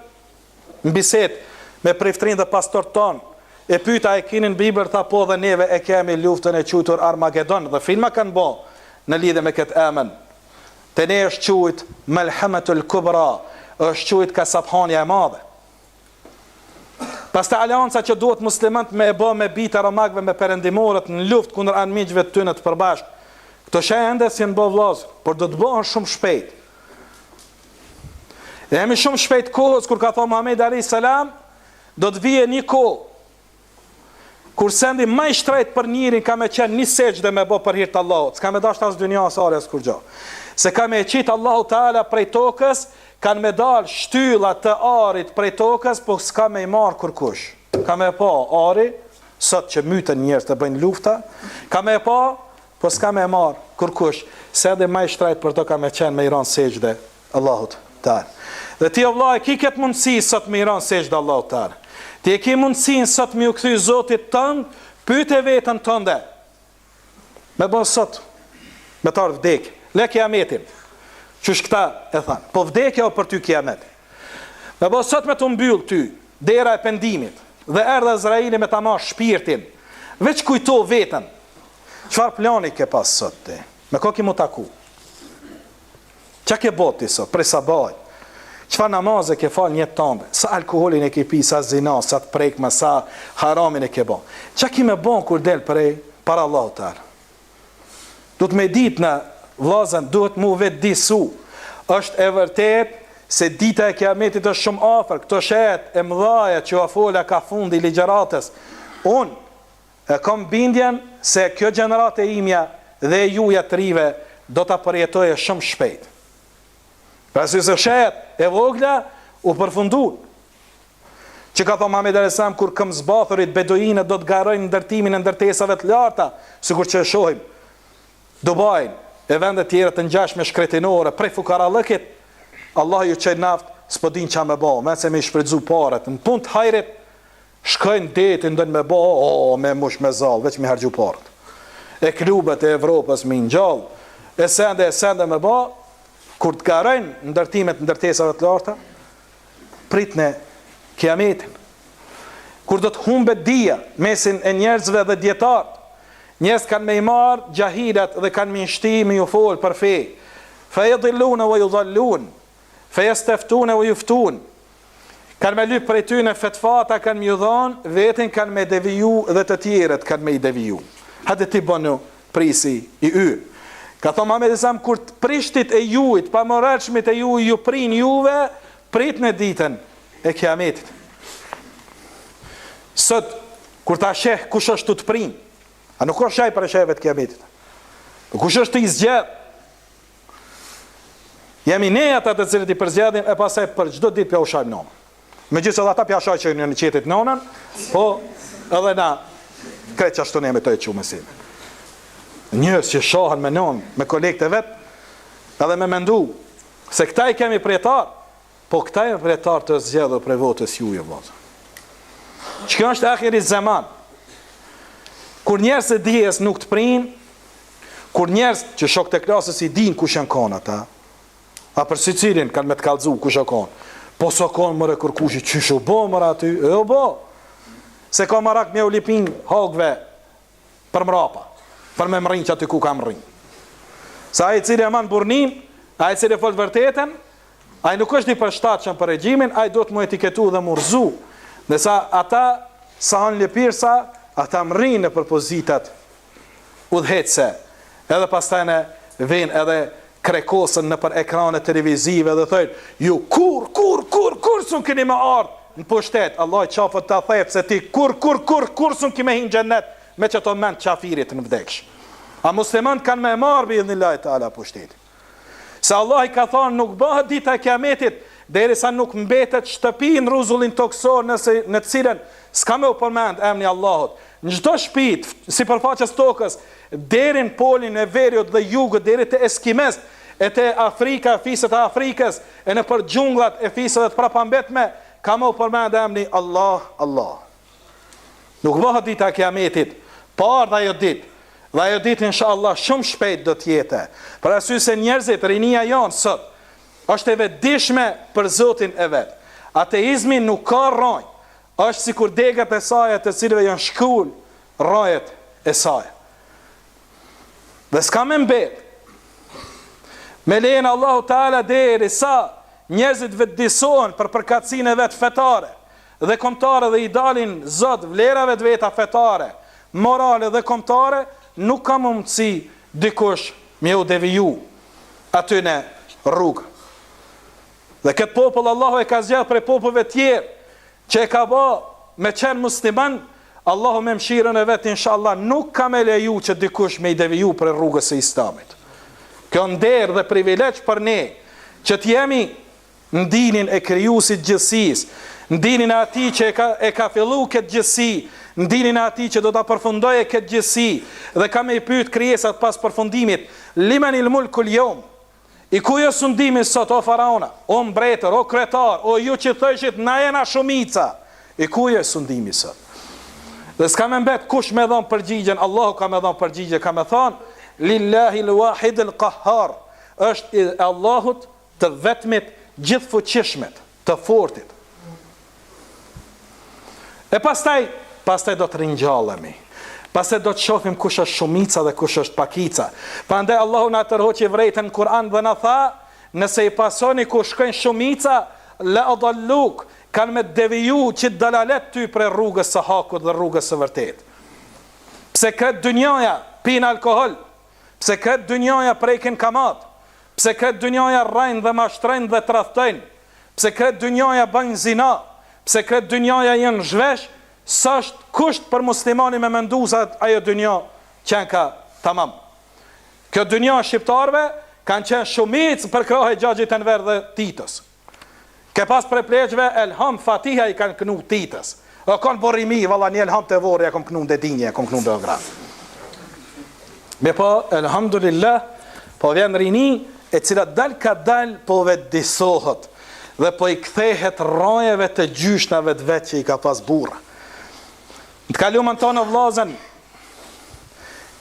në biset, me priftrin dhe pastor ton, e pyta e kinin Bibël, tha po dhe neve e kemi luftën e quajtur Armagedon, dhe filma kanë bo në lidhe me këtë emën. Të ne është quajt Melhametul Kubra, është quajt kasabhania e madhe. Pas të alianca që duhet muslimant me e bë me bita romakve me perendimorët në luft kundër anëmiqve të tyre të përbashkët. Këto shende si në bë vllazër, por do të bëhen shumë shpejt. Dhe jemi shumë shpejt kohës kur ka thonë Muhamedi alayhis salam, do të vije një kohë kur sendi më i shtrejt për njërin ka me qenë një sejdë me bë për hir të Allahut. S'ka me dashur as dynja as are as kur gjë. Se ka me qit Allahu Teala prej tokës, kanë me dal shtylla të arit prej tokës, po s'ka me i marr kurkush. Ka me pa ari, sot që myten njerëz të bëjnë lufta, ka me pa, po s'ka me marr kurkush. Se edhe më i shtrejt për to ka me qenë me i ran sejdë Allahut Teala. Dhe ti o vllai, ki këtë mundësi sot me i ran sejdë Allahut Teala. Ti e ke mundësin sot me u kthy Zotit tënd, pyet e veten tënde. Me bën sot, me të ardhë vdekje. Le kiametin. Qysh këta e thanë, po vdekja o për ty kiamet. Me bën sot me të mbyll ty, dera e pendimit, dhe erdhe Izraili me ta marrë shpirtin. Veç kujto veten. Çfarë plani ke pas sot ti? Me ko ki mu taku? Qa ke boti sot, prej sabaj? Çfarë namaze ke fal një tënde? Sa alkoolin e ke pi, sa zina, sa të prekme, sa haramin e ke bon? Qa ki me bon kur del prej para Allahu Teala? Duhet me dit në vllazën, duhet mu vetë disu. Është e vërtet se dita e kiametit është shumë afër. Këto shehet e mëdhaja që afola ka fundi i ligjëratës. Unë e kam bindjen se kjo gjeneratë e imja dhe juja të rive do ta përjetoje shumë shpejt. Pasi se shehet e vogla u përfunduan. Që ka thonë Muhamedi alayhis salam, kur këmbëzbathurit beduinët do të garojnë ndërtimin e ndërtesave të larta, sikur që e shohim Dubai e vende tjera të ngjashme shkretinore prej fukarallëkit, Allah ju çaj naft, s'po din ç'a me bë, mëse me shfrytzu parat, në punë të hajrit shkojnë detin ndën me bë, me mush me zall, veç me harxhu parat. E klubet e Evropës me ngjall, e sende me bë, kur të garojnë ndërtimet ndërtesave të larta, pritne kiametin. Kur do të humbet dia mesin e njerëzve dhe dietarët, njerëz kanë me i marë gjahilat dhe kanë me nshti me ju folë për fe. Fe yadhilluna wa yudhallun, fe yastaftuna wa yuftun. Kanë me lyp prej tyne fetfata, kanë me ju dhanë, vetin kanë me deviju dhe të tjerët kanë me i deviju. Hadi ti bënu prisi i ynë. Ka thonë Muhamedi sa kur të prishtit e jujt, pa moralshmit e ju prin juve, prit në ditën e kiametit. Sot, kur ta sheh kush është të prin, a nuk është shaj për e shajve të kiametit. Kush është të izgjedh? Jemi ne ata të cilët i përzgjedhim e pasaj për çdo ditë pja u shajmë nonën. Megjithëse ata pja shaj që në qetit nonën, po edhe na kretë që ashtu ne me të e qumë mesime. Njës që shohen me nonë, me kolekte vetë, edhe me mendu, se këta i kemi pretar, po këta i pretar të zgjedhur prej votës juje, vazë. Që kjo është akhiri zaman, kur njerës e dijes nuk të prinë, kur njerës që shok të klasës i din kush janë kanë ata, a për si cilin kanë me të kallëzu kush janë kanë, po so kanë mëre kur kushi, qysh u bo mëra aty, e u bo, se ka marak me u lipin hogve për mrapa, për me mërin që aty ku ka mërin. Sa ai cili e man burnin, ai cili fol vërtetën, ai nuk është një përshtatshëm për regjimin, ai do të mu etiketu dhe murzu. Dhe sa ata sa han lëpirsa, ata mërin në për pozitat udhëhecse. Edhe pastaj ne vjen edhe krekosën në për ekranet televizive dhe thojnë, ju kur sun keni me ardhë në pushtet, Allah i qafët të thejpë se ti kur sun kime hinë gjennet, me që të mend qafirit në vdeksh. A muslimant kanë me marrë bi idhnillahi taala pushtetin. Se Allah i ka thonë nuk bëhet dita e kiametit derisa nuk mbetet shtëpi në rrezullin toksor në të cilën s'ka më u përmend emri Allahut. Në çdo shtëpi sipërfaqes tokës, deri në polin e veriut dhe jugut, deri te Eskimes, e te Afrika, fiset e Afrikës, e në për xhungullat e fisëve të prapambetme, ka më u përmend emri Allah, Allah. Nuk bëhet dita e Kiametit, por ajo ditë. Dhe ajo ditë inshallah shumë shpejt do të jetë. Për arsye se njerëzit, rinia jonë sot është e vetëdijshme për Zotin e vet. Ateizmi nuk ka rrojë. Është sikur degat e saj të cilëve janë shkull rrojet e saj. Dhe s'ka më mbet. Me lejen Allahu Teala derisa njerëzit vetëdijsohen për përkatësinë e vet fetare dhe kombëtare dhe i dalin Zot vlerave të veta fetare, morale dhe kombëtare, nuk ka mundësi dikush me u deviju aty në rrugë. Dhe këtë popull Allahu e ka zgjedhur prej popujve tjerë që e ka bë me qenë musliman, Allahu me mëshirën e vet inshallah nuk ka me leju që dikush me i deviju për rrugës së Islamit. Kjo nder dhe privilegj për ne që të jemi në dinin e krijuesit gjithësisë, në dinin e atij që e ka filluar këtë gjithësi, në dinin e atij që do ta përfundojë këtë gjithësi dhe ka me i pyet krijesat pas përfundimit, limanil mulkul yawm. I ku jo sundimi sot, o faraona, o mbretër, o kretar, o ju që thëshit na jena shumica, i ku jo sundimi sot. Dhe s'ka me mbet kush me dhon përgjigjen, Allahu ka me dhon përgjigje, ka me thonë, lillahi l-wahid l-qahhar, është i Allahut të vetmit gjithfuqishmet, të fortit. E pastaj do të ringjallemi. Pastaj do të shohim kush është shumica dhe kush është pakica. Prandaj Allahu na tërhoqi vërejtën në Kur'an dhe na tha, nëse i pasoni ku shkojnë shumica, la adalluk, kanë me deviju që dalalet ty për rrugës së hakut dhe rrugës së vërtet. Pse këtë dynjaja pinë alkohol, pse këtë dynjaja prekin kamat, pse këtë dynjaja rrajnë dhe mashtrejnë dhe tradhtojnë, pse këtë dynjaja bëjnë zina, pse këtë dynjaja jenë zhvesh, sa është kusht për muslimani me mendu se ajo dynja qenë ka tamam. Kjo dynja shqiptarve kanë qenë shumicë për krahë e Xhaxhit Enver dhe Titës. Ke pas për pleqve elham Fatiha i kanë kënu Titës. O kanë borimi, valla një elham të vorë, ja kom kënu në Dedinje, ja kom kënu në Beograd. Me po, elhamdulillah, po vjen rini e cila dal ka dal po vetë disohët dhe po i kthehet rrojeve të gjyshnave të vetë që i ka pas burra. Në të kalumën tonë vlazën,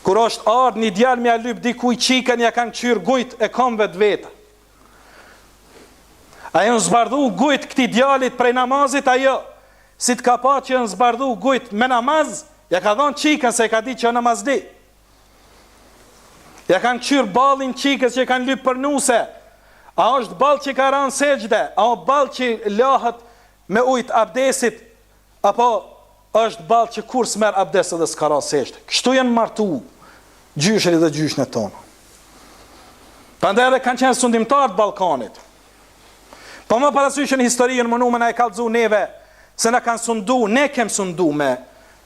kur është ardhë një djalë mja lyp dikuj qikën, ja kanë qyrë gujt e komve të veta. A janë zbardhu gujt këti djalit prej namazit, ajo, si të ka pa që janë zbardhu gujt me namaz, ja ka dhonë qikën se ka di që janë namazdi. Ja kanë qyrë balin qikës që kanë lyp për nuse, a është bal që ka ranë segjde, a o bal që lahët me ujt abdesit, apo është ballë që kur s'merr abdes dhe s'ka ra seshte. Kështu janë martu gjyshëri dhe gjyshën e tonë. Prandaj edhe kanë qenë sundimtarë të Ballkanit. Po më parasysh në historinë më numën e kallëzu neve se na kanë sundu, ne kem sundu me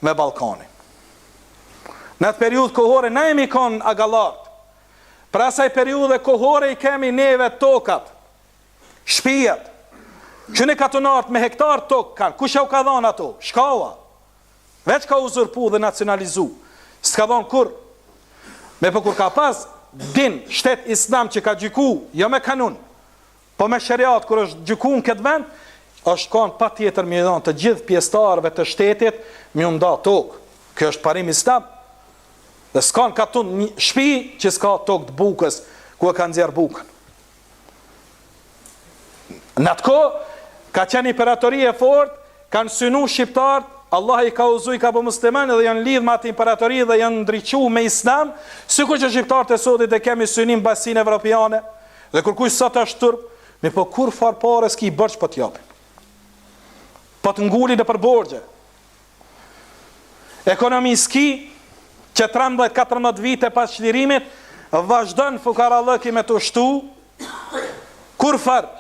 Ballkanin. Në atë periudhë kohore na jemi kon agallart. Pra asaj periudhë kohore i kemi neve tokat, shtëpiat. Që ne katonart me hektar tokë kanë, kush ja u ka dhënë ato? Shkaua. Veç ka uzurpu dhe nacionalizu. S'ka dhonë kur. Me për kur ka pas din shtet islam që ka gjyku, jo me kanun, po me shariat kur është gjyku në këtë vend, është kanë pa tjetër me dhonë të gjithë pjestarëve të shtetit me nda tokë. Kjo është parim islam. Dhe s'kanë katun një shpi që s'ka tokë të bukës, ku e ka nxjerr bukën. Në atë kohë, ka qenë imperatori e fort, kanë synu shqiptarët, Allah i ka uzu i ka bë musliman dhe janë lidh me atë imperatori dhe janë ndriqu me islam, sikur që shqiptarët e sotit e kemi synim basin evropiane, dhe kur kush sot është turp, me po kur far pare s'ki i bërç po t'japin. Po t'nguli në përborgje. Ekonomi s'ki, që 13-14 vite pas çlirimit, vazhdon fukarallëki me të shtu, kur far,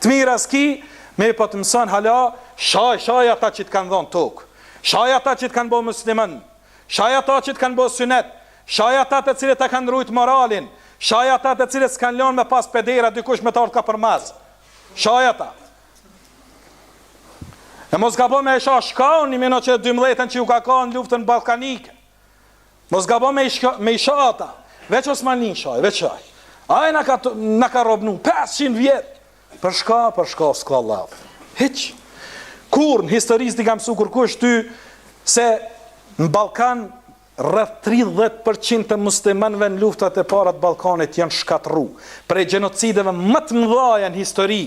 t'mira s'ki, me po të mëson hala, shaj ata që të kanë dhonë tokë, shaj ata që të kanë bo musliman, shaj ata që të kanë bo synet, shaj ata të cilët të kanë rujt moralin, shaj ata të cilët s'kanë lënë me pas pedera, dikush me të ardhë ka përmaz. Shaj ata. E mos gabo me isha shkaun, një mino që 12 që ju ka ka në luftën balkanike. Mos gabo me isha ata. Veç Osmanin shaj, veç shaj. Aje na ka robnu 500 vjet. Për shka s'ka lav. Hiq. Kur në historisë di kam su kur kush ty se në Balkan rreth 30% të muslimanëve në luftat e para të Ballkanit janë shkatru. Prej gjenocideve më të mëdha në histori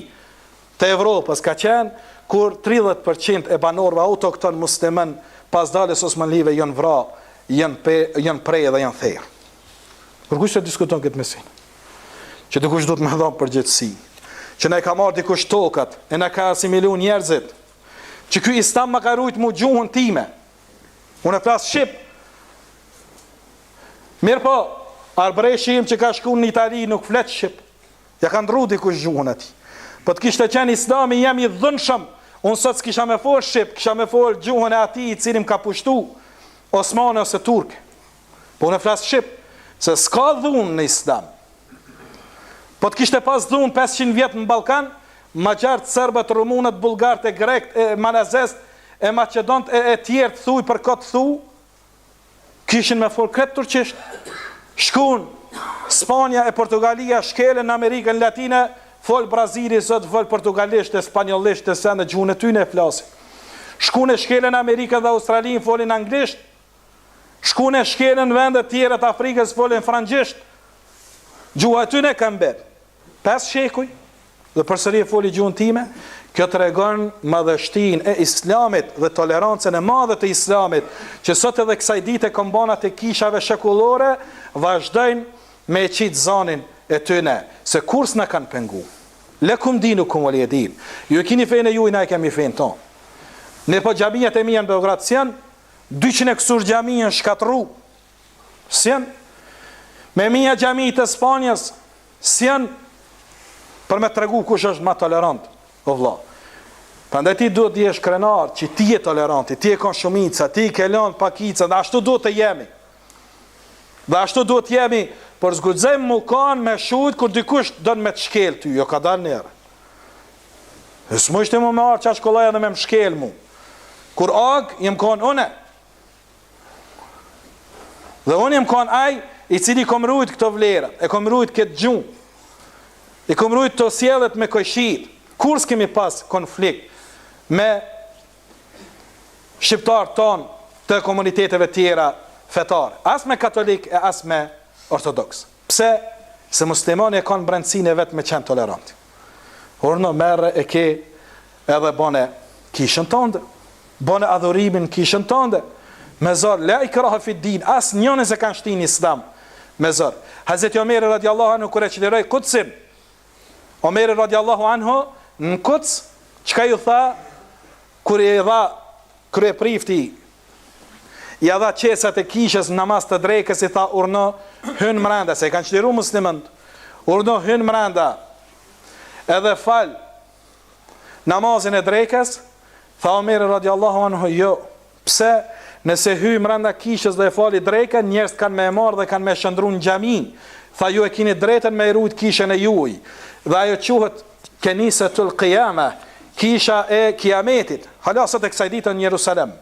të Evropës ka qenë kur 30% e banorëve autokton musliman pas daljes osmanlive janë vra, janë prej dhe janë therr. Kur kush të diskuton këtë mesin? Që dikush duhet më dhon përgjegjësi. Që na e ka marrë dikush tokat, e na ka asimilu njerëzit. Që ky Islam më ka rujt mu gjuhën time. Unë e flas shqip. Mirë po, arbreshi im që ka shku në Itali nuk flet shqip. Ja ka ndru dikush gjuhën ati. Po të kishte qenë Islami jam i dhënshëm. Unë sot s'kisha me fol shqip, kisha me fol gjuhën e ati i cilim ka pushtu Osmane ose Turke. Po unë e flas shqip, se s'ka dhunë në Islam. Po të kishte pas dhunë 500 vjetë në Balkan, Magjart, Serbët, Rumunët, Bulgarët, e Grekt, e Malazest, e Macedont, e tjerë të thuj për këtë thu, kishin me fol kretë turqisht. Shkun, Spanja e Portugalia, shkele në Amerikën Latine, fol Brazili, sot fol portugalisht, e spanjollisht, e sen, e gjuhën e tyne e flasin. Shkun e shkele në Amerikën dhe Australinë, folin anglisht. Shkun e shkele në vendet tjera të Afrikës, folin frangjisht. Gjuhë e tyne kanë betë. 5 shekuj, dhe përsëri e foli gjuhën time, kjo të regon madhështin e Islamit dhe tolerancën e madhe të Islamit, që sot edhe kësaj dite kombanat e kishave shekullore, vazhdojnë me e qitë zanin e tyne, se kurs në kanë pengu. Lekum dinu kum wali din. Ju e kini fejnë e ju, na e kemi fejnë tonë. Ne po gjamiat e mija në Beograd, sjen, 200 kësur gjamiën shkatru, sjen, me mija gjami të Spanjës, sjen, për me tregu kush është ma tolerant, o vlla. Prandaj ti duhet të jesh krenar, që ti je toleranti, ti je konshumica, ti ke lënë pakica, dhe ashtu duhet të jemi. Dhe ashtu duhet të jemi, por zguxojmë mu kanë me shujt, kur dikush don me të shkel ty, jo ka dalë njerë. E s'mu ishte mu me arë qash kollaja dhe me më shkel mu. Kur jem kanë une. Dhe unë jem kanë aj, i cili kom rujt këto vlerat, e kom rujt këtë gjumë. I kom rujt të sjellet me kojshit. Kur s'kemi pas konflikt me shqiptarë tonë të komuniteteve tjera fetare. As me katolik e as me ortodoks. Pse? Se muslimani e kanë brendësinë e vetë me qenë toleranti. Urno merre e ke edhe bane kishën tënde. Bane adhurimin kishën tënde. Me zor, la ikraha fi din. As njënë se kanë shtin Islam. Me zor. Hazreti Omeri radiallahu anhu kure që liroj Kutsin. Omeri radiallahu anhu në Kuts, qka ju tha, kër i dha krye prifti, i dha qesat e kishës në namaz të drejkës, i tha urno hynë mranda, se i kanë qliru muslimënd, urno hynë mranda, edhe fal namazin e drejkës, tha Omeri radiallahu anhu, jo, pse nëse hynë mranda kishës dhe e fali drejkën, njerës kanë me marrë dhe kanë me shëndru në gjamin, tha ju e kini drejten me i rujt kishën e juj, dhe ajo quhet Kenisetul Qiyama, kisha e kiametit, halasët e kësaj ditë në Jerusalem.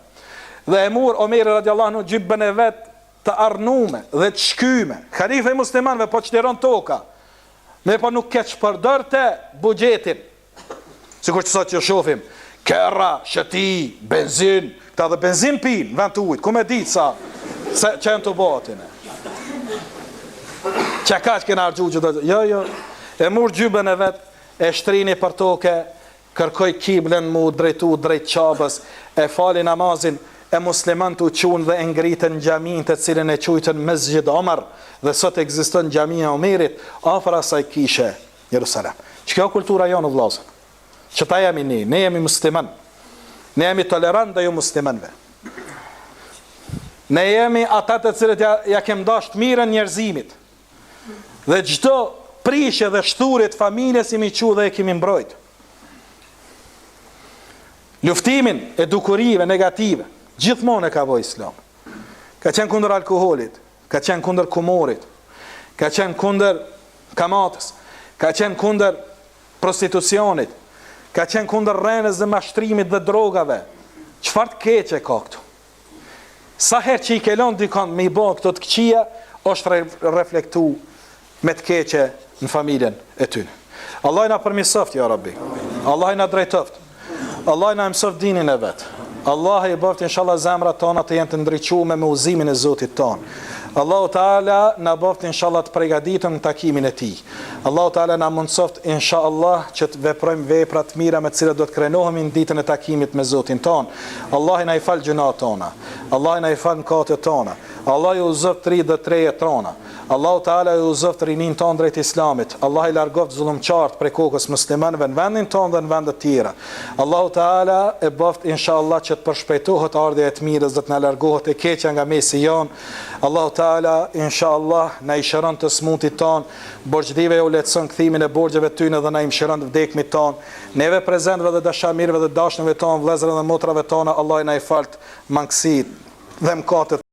Dhe e mur Omeri radiallahu anhu gjybën e vetë të arnume dhe të shkyme. Khalife i muslimanve po qëtiron toka, me po nuk keq përdërte bugjetin. Sikur që sot që shofim, kerra, shëti, benzin, këta dhe benzin pin, vend të ujtë, ku me ditë sa që në të batine. Që ka që kena argju që të jo, e mur gjybën e vetë, e shtrini për toke, kërkoj kiblen mu drejtu drejt qabës, e fali namazin, e musliman të uqunë dhe ngritën gjamin të cilin e qujtën Mesjid Omar, dhe sot ekziston gjamia Omerit, afra saj kishe Jerusalem. Që kjo kultura jo në vlazën? Që ta jemi ne jemi musliman, ne jemi tolerant dhe ju muslimanve. Ne jemi ata të cilët ja kem dasht mirën njerëzimit, dhe gjdo prishje dhe shturit familjes imi qu dhe e kemi mbrojt. Luftimin e dukurive negative, gjithmonë e ka voj Islam. Ka qenë kundër alkoholit, ka qenë kundër kumorit, ka qenë kundër kamatës, ka qenë kundër prostitucionit, ka qenë kundër rrenës dhe mashtrimit dhe drogave. Çfarë të keqe ka këtu? Sa herë që i kelon dikon me i bë këto të këqija, është reflektu me të keqe në familjen e tyre. Allah na përmirësoft, ja Rabbi. Allah na drejtoft. Allah na mësoft dinin e vet. Allah i bëft inshallah zemrat tona të jenë të ndriçuara me udhëzimin e Zotit ton. Allahu Teala na bëft inshallah të përgatitëm në takimin e tij. Allahu Teala na mundsoft inshallah që të veprojmë vepra të mira me të cilat do të krenohemi në ditën e takimit me Zotin ton. Allah na i fal gjunat tona. Allah na i fal mëkatet tona. Allah ju uzoft të ridhë të reja tona. Allahu Teala ju uzoft rinin ton drejt Islamit. Allah i largoft zullumçart prej kokës muslimanëve në vendin ton dhe në vende të tjera. Allahu Teala e bëft inshallah që të përshpejtohet ardhja e të mirës dhe të na largohet e keqja nga mesi jon. Allahu Teala inshallah na i shëron të smutit ton, borxhive u lehtëson kthimin e borxheve tyne dhe na i mëshiron të vdekmit ton. Neve prezentëve dhe dashamirëve dhe dashnëve ton, vëllezërve dhe motrave tona, Allah na i falt mangësitë dhe mëkatet